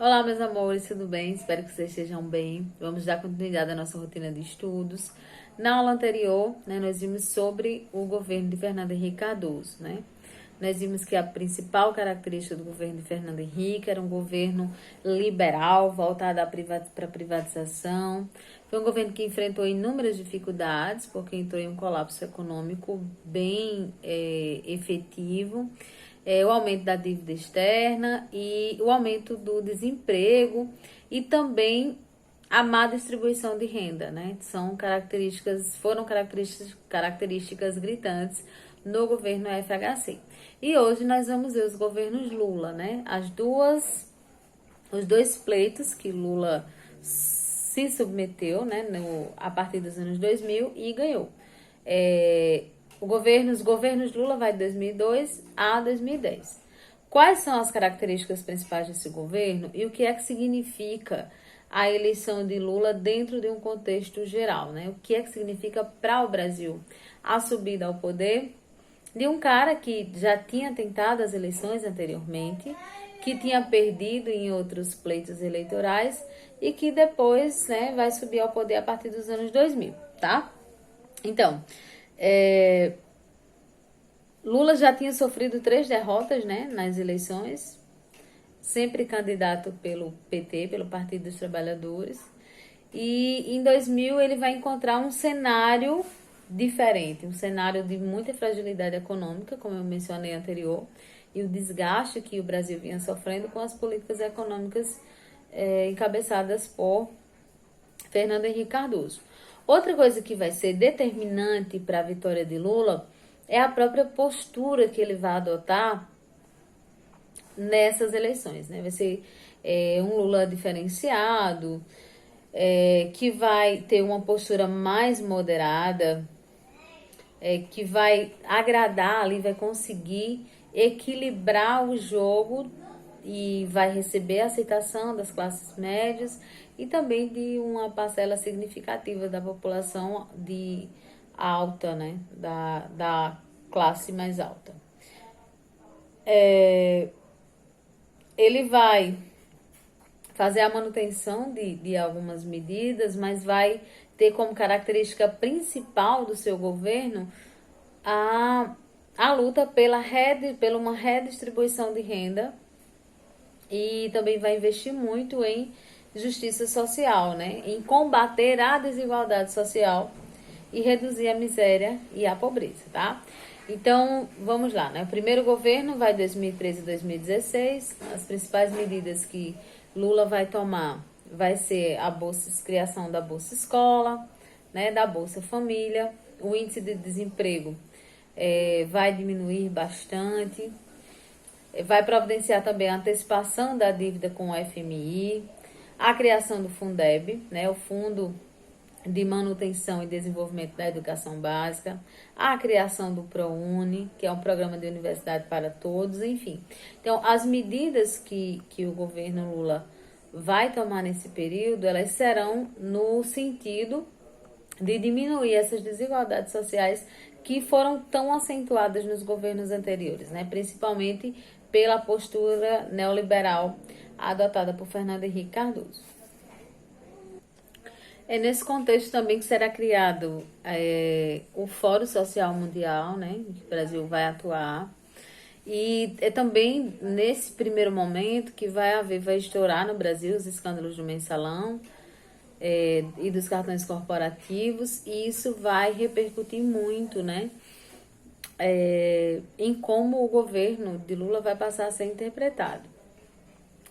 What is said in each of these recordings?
Olá, meus amores, tudo bem? Espero que vocês estejam bem. Vamos dar continuidade à nossa rotina de estudos. Na aula anterior, nós vimos sobre o governo de Fernando Henrique Cardoso, Nós vimos que a principal característica do governo de Fernando Henrique era um governo liberal, voltado para a privatização. Foi um governo que enfrentou inúmeras dificuldades, porque entrou em um colapso econômico bem efetivo, o aumento da dívida externa e o aumento do desemprego e também a má distribuição de renda, foram características gritantes no governo FHC. E hoje nós vamos ver os governos Lula, os dois pleitos que Lula se submeteu, a partir dos anos 2000 e ganhou. Os governos Lula vai de 2002 a 2010. Quais são as características principais desse governo e o que é que significa a eleição de Lula dentro de um contexto geral, O que é que significa para o Brasil a subida ao poder de um cara que já tinha tentado as eleições anteriormente, que tinha perdido em outros pleitos eleitorais e que depois, vai subir ao poder a partir dos anos 2000, tá? Então, Lula já tinha sofrido 3 derrotas, nas eleições, sempre candidato pelo PT, pelo Partido dos Trabalhadores. E em 2000 ele vai encontrar um cenário diferente, um cenário de muita fragilidade econômica, como eu mencionei anterior, e o desgaste que o Brasil vinha sofrendo com as políticas econômicas encabeçadas por Fernando Henrique Cardoso. Outra coisa que vai ser determinante para a vitória de Lula é a própria postura que ele vai adotar nessas eleições, Vai ser um Lula diferenciado, que vai ter uma postura mais moderada, que vai agradar ali, vai conseguir equilibrar o jogo e vai receber a aceitação das classes médias e também de uma parcela significativa da população de alta, da classe mais alta. Ele vai fazer a manutenção de algumas medidas, mas vai ter como característica principal do seu governo a luta pela uma redistribuição de renda e também vai investir muito em justiça social, em combater a desigualdade social e reduzir a miséria e a pobreza, tá? Então, vamos lá, O primeiro governo vai de 2013 a 2016, as principais medidas que Lula vai tomar vai ser a criação da Bolsa Escola, da Bolsa Família, o índice de desemprego vai diminuir bastante, vai providenciar também a antecipação da dívida com o FMI, a criação do Fundeb, o Fundo de Manutenção e Desenvolvimento da Educação Básica, a criação do ProUni, que é um programa de universidade para todos, enfim. Então, as medidas que o governo Lula vai tomar nesse período, elas serão no sentido de diminuir essas desigualdades sociais que foram tão acentuadas nos governos anteriores, principalmente pela postura neoliberal adotada por Fernando Henrique Cardoso. É nesse contexto também que será criado o Fórum Social Mundial, que o Brasil vai atuar. E é também nesse primeiro momento que vai estourar no Brasil os escândalos do mensalão e dos cartões corporativos, e isso vai repercutir muito, em como o governo de Lula vai passar a ser interpretado.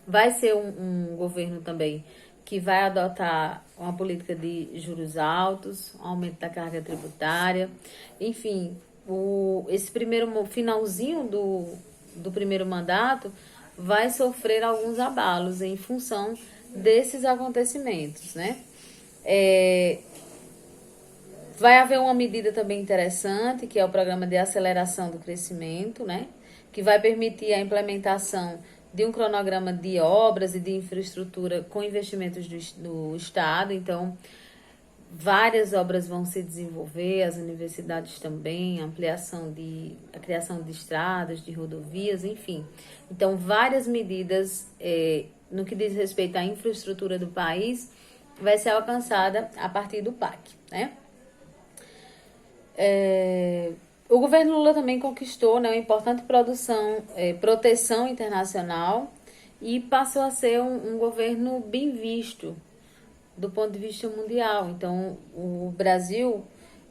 Vai ser um governo também que vai adotar uma política de juros altos, aumento da carga tributária, enfim, esse finalzinho do primeiro mandato vai sofrer alguns abalos em função desses acontecimentos, Vai haver uma medida também interessante, que é o Programa de Aceleração do Crescimento, que vai permitir a implementação de um cronograma de obras e de infraestrutura com investimentos do Estado. Então, várias obras vão se desenvolver, as universidades também, a criação de estradas, de rodovias, enfim. Então, várias medidas no que diz respeito à infraestrutura do país, vai ser alcançada a partir do PAC, né? O governo Lula também conquistou, né, uma importante proteção internacional e passou a ser um governo bem visto do ponto de vista mundial. Então, o Brasil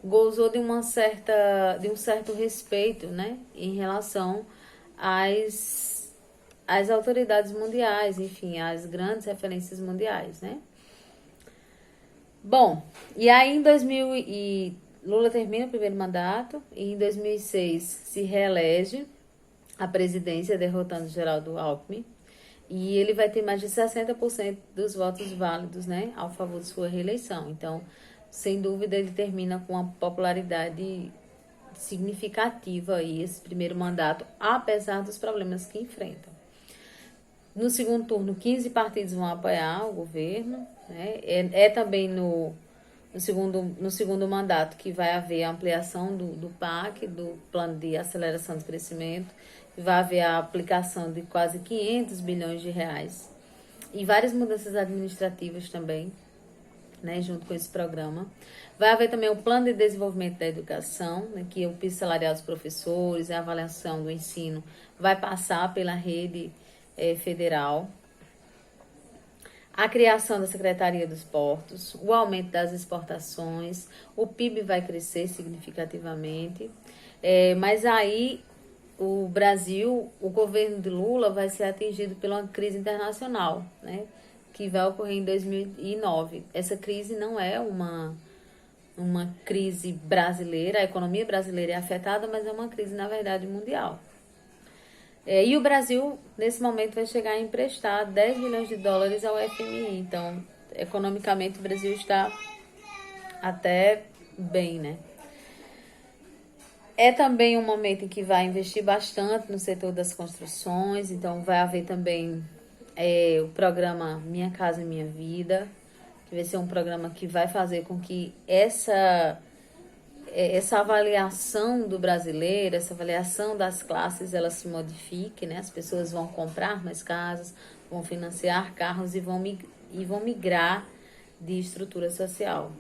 gozou de um certo respeito, né, em relação às autoridades mundiais, enfim, às grandes referências mundiais, né? Bom, e aí Lula termina o primeiro mandato e em 2006 se reelege à presidência, derrotando Geraldo Alckmin. E ele vai ter mais de 60% dos votos válidos, né, ao favor de sua reeleição. Então, sem dúvida, ele termina com uma popularidade significativa aí, esse primeiro mandato, apesar dos problemas que enfrenta. No segundo turno, 15 partidos vão apoiar o governo, né? Também no segundo mandato que vai haver a ampliação do PAC, do Plano de Aceleração do Crescimento, vai haver a aplicação de quase 500 bilhões de reais e várias mudanças administrativas também, né, junto com esse programa. Vai haver também o Plano de Desenvolvimento da Educação, né, que é o piso salarial dos professores, a avaliação do ensino vai passar pela rede federal. A criação da Secretaria dos Portos, o aumento das exportações, o PIB vai crescer significativamente, mas aí o Brasil, o governo de Lula vai ser atingido pela uma crise internacional, né, que vai ocorrer em 2009. Essa crise não é uma crise brasileira, a economia brasileira é afetada, mas é uma crise, na verdade, mundial. E o Brasil, nesse momento, vai chegar a emprestar 10 bilhões de dólares ao FMI. Então, economicamente, o Brasil está até bem, né? É também um momento em que vai investir bastante no setor das construções. Então, vai haver também o programa Minha Casa Minha Vida, que vai ser um programa que vai fazer com que essa avaliação do brasileiro, essa avaliação das classes, ela se modifique, né? As pessoas vão comprar mais casas, vão financiar carros e vão migrar de estrutura social.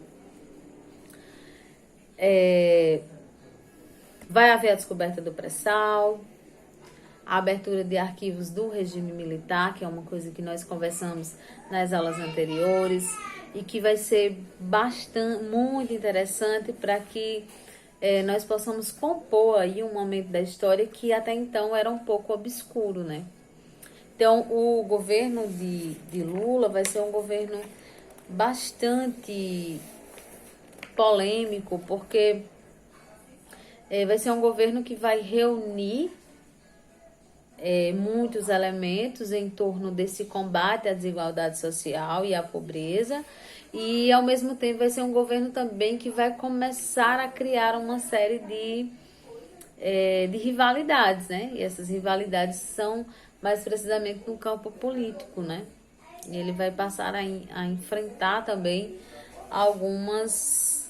Vai haver a descoberta do pré-sal, a abertura de arquivos do regime militar, que é uma coisa que nós conversamos nas aulas anteriores, e que vai ser muito interessante para que nós possamos compor aí um momento da história que até então era um pouco obscuro, né? Então, o governo de Lula vai ser um governo bastante polêmico, porque vai ser um governo que vai reunir muitos elementos em torno desse combate à desigualdade social e à pobreza, e ao mesmo tempo vai ser um governo também que vai começar a criar uma série de rivalidades, né? E essas rivalidades são mais precisamente no campo político, né? E ele vai passar a enfrentar também algumas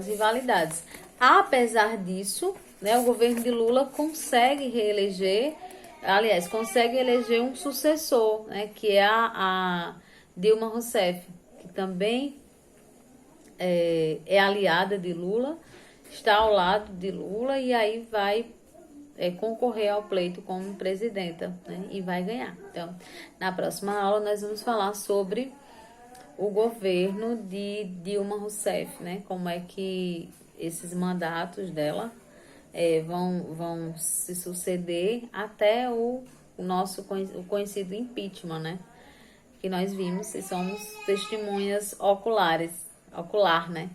rivalidades. Apesar disso, né, o governo de Lula consegue eleger um sucessor, né, que é a Dilma Rousseff, que também é aliada de Lula, está ao lado de Lula e aí vai concorrer ao pleito como presidenta, né, e vai ganhar. Então, na próxima aula nós vamos falar sobre o governo de Dilma Rousseff, né, como é que esses mandatos dela vão se suceder até o conhecido impeachment, né? Que nós vimos e somos testemunhas ocular, né?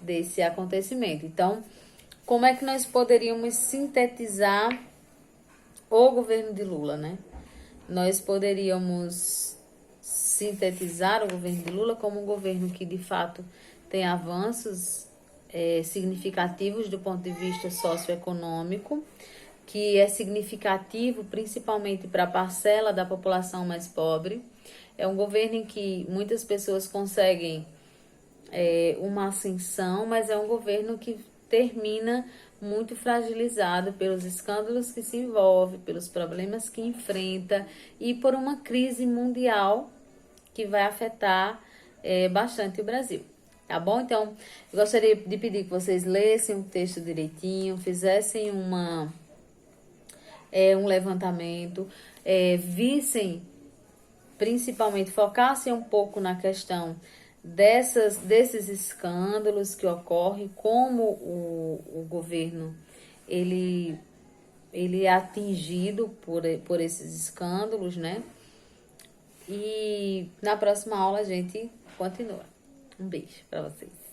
Desse acontecimento. Então, como é que nós poderíamos sintetizar o governo de Lula, né? Nós poderíamos sintetizar o governo de Lula como um governo que, de fato, tem avanços significativos do ponto de vista socioeconômico, que é significativo principalmente para a parcela da população mais pobre. É um governo em que muitas pessoas conseguem uma ascensão, mas é um governo que termina muito fragilizado pelos escândalos que se envolve, pelos problemas que enfrenta e por uma crise mundial que vai afetar bastante o Brasil. Tá bom? Então, eu gostaria de pedir que vocês lessem o texto direitinho, fizessem um levantamento, vissem, principalmente, focassem um pouco na questão desses escândalos que ocorrem, como o governo ele é atingido por esses escândalos, né? E na próxima aula a gente continua. Um beijo para vocês.